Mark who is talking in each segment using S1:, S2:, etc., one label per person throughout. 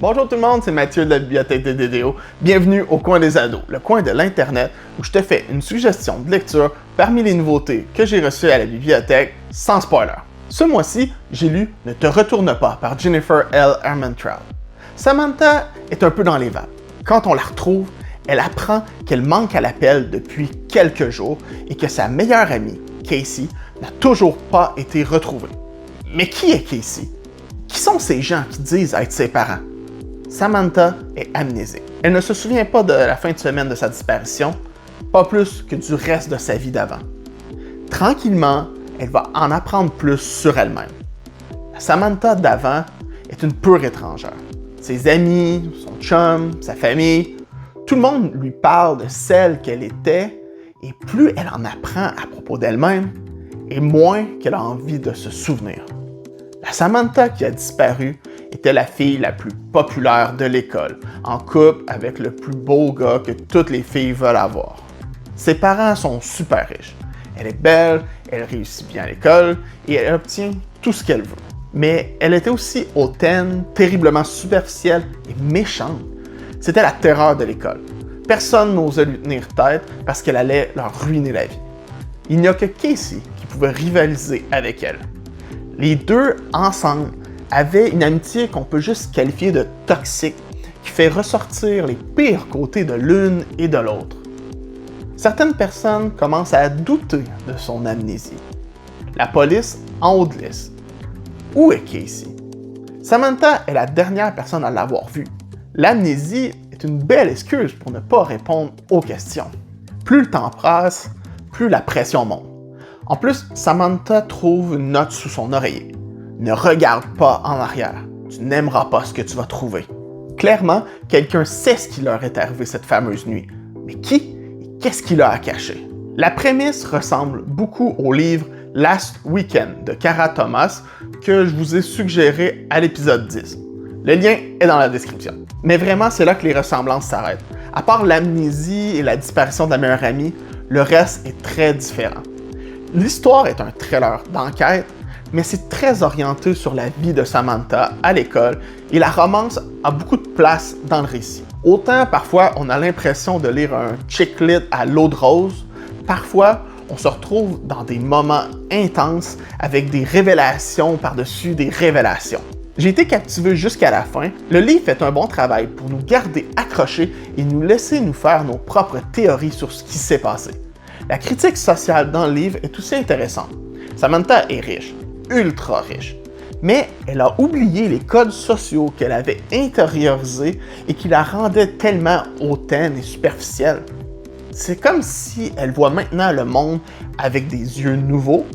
S1: Bonjour tout le monde, c'est Mathieu de la bibliothèque de DDO. Bienvenue au coin des ados, le coin de l'internet où je te fais une suggestion de lecture parmi les nouveautés que j'ai reçues à la bibliothèque sans spoiler. Ce mois-ci, j'ai lu Ne te retourne pas par Jennifer L. Armentrout. Samantha est un peu dans les vapes. Quand on la retrouve, elle apprend qu'elle manque à l'appel depuis quelques jours et que sa meilleure amie, Casey, n'a toujours pas été retrouvée. Mais qui est Casey? Qui sont ces gens qui disent être ses parents? Samantha est amnésique. Elle ne se souvient pas de la fin de semaine de sa disparition, pas plus que du reste de sa vie d'avant. Tranquillement, elle va en apprendre plus sur elle-même. La Samantha d'avant est une pure étrangère. Ses amis, son chum, sa famille, tout le monde lui parle de celle qu'elle était, et plus elle en apprend à propos d'elle-même, et moins qu'elle a envie de se souvenir. La Samantha qui a disparu était la fille la plus populaire de l'école, en couple avec le plus beau gars que toutes les filles veulent avoir. Ses parents sont super riches. Elle est belle, elle réussit bien à l'école et elle obtient tout ce qu'elle veut. Mais elle était aussi hautaine, terriblement superficielle et méchante. C'était la terreur de l'école. Personne n'osait lui tenir tête parce qu'elle allait leur ruiner la vie. Il n'y a que Casey qui pouvait rivaliser avec elle. Les deux, ensemble, avaient une amitié qu'on peut juste qualifier de toxique, qui fait ressortir les pires côtés de l'une et de l'autre. Certaines personnes commencent à douter de son amnésie. La police en haut de liste. Où est Casey? Samantha est la dernière personne à l'avoir vue. L'amnésie est une belle excuse pour ne pas répondre aux questions. Plus le temps passe, plus la pression monte. En plus, Samantha trouve une note sous son oreiller. Ne regarde pas en arrière. Tu n'aimeras pas ce que tu vas trouver. Clairement, quelqu'un sait ce qui leur est arrivé cette fameuse nuit. Mais qui et qu'est-ce qu'il a à cacher? La prémisse ressemble beaucoup au livre Last Weekend de Cara Thomas que je vous ai suggéré à l'épisode 10. Le lien est dans la description. Mais vraiment, c'est là que les ressemblances s'arrêtent. À part l'amnésie et la disparition de la meilleure amie, le reste est très différent. L'histoire est un thriller d'enquête, mais c'est très orienté sur la vie de Samantha à l'école et la romance a beaucoup de place dans le récit. Autant parfois on a l'impression de lire un chick lit à l'eau de rose, parfois on se retrouve dans des moments intenses avec des révélations par-dessus des révélations. J'ai été captivé jusqu'à la fin. Le livre fait un bon travail pour nous garder accrochés et nous laisser nous faire nos propres théories sur ce qui s'est passé. La critique sociale dans le livre est aussi intéressante. Samantha est riche, ultra riche, mais elle a oublié les codes sociaux qu'elle avait intériorisés et qui la rendaient tellement hautaine et superficielle. C'est comme si elle voit maintenant le monde avec des yeux nouveaux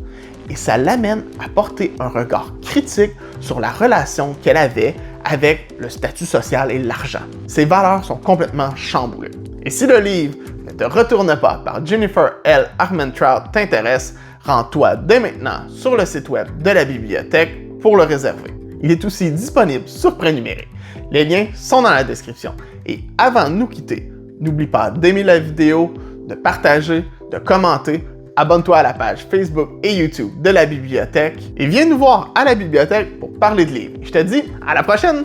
S1: et ça l'amène à porter un regard critique sur la relation qu'elle avait avec le statut social et l'argent. Ses valeurs sont complètement chamboulées. Et si le livre Ne te retourne pas par Jennifer L. Armentrout t'intéresse, rends-toi dès maintenant sur le site web de la bibliothèque pour le réserver. Il est aussi disponible sur prénuméré. Les liens sont dans la description. Et avant de nous quitter, n'oublie pas d'aimer la vidéo, de partager, de commenter, abonne-toi à la page Facebook et YouTube de la bibliothèque et viens nous voir à la bibliothèque pour parler de livres. Je te dis à la prochaine!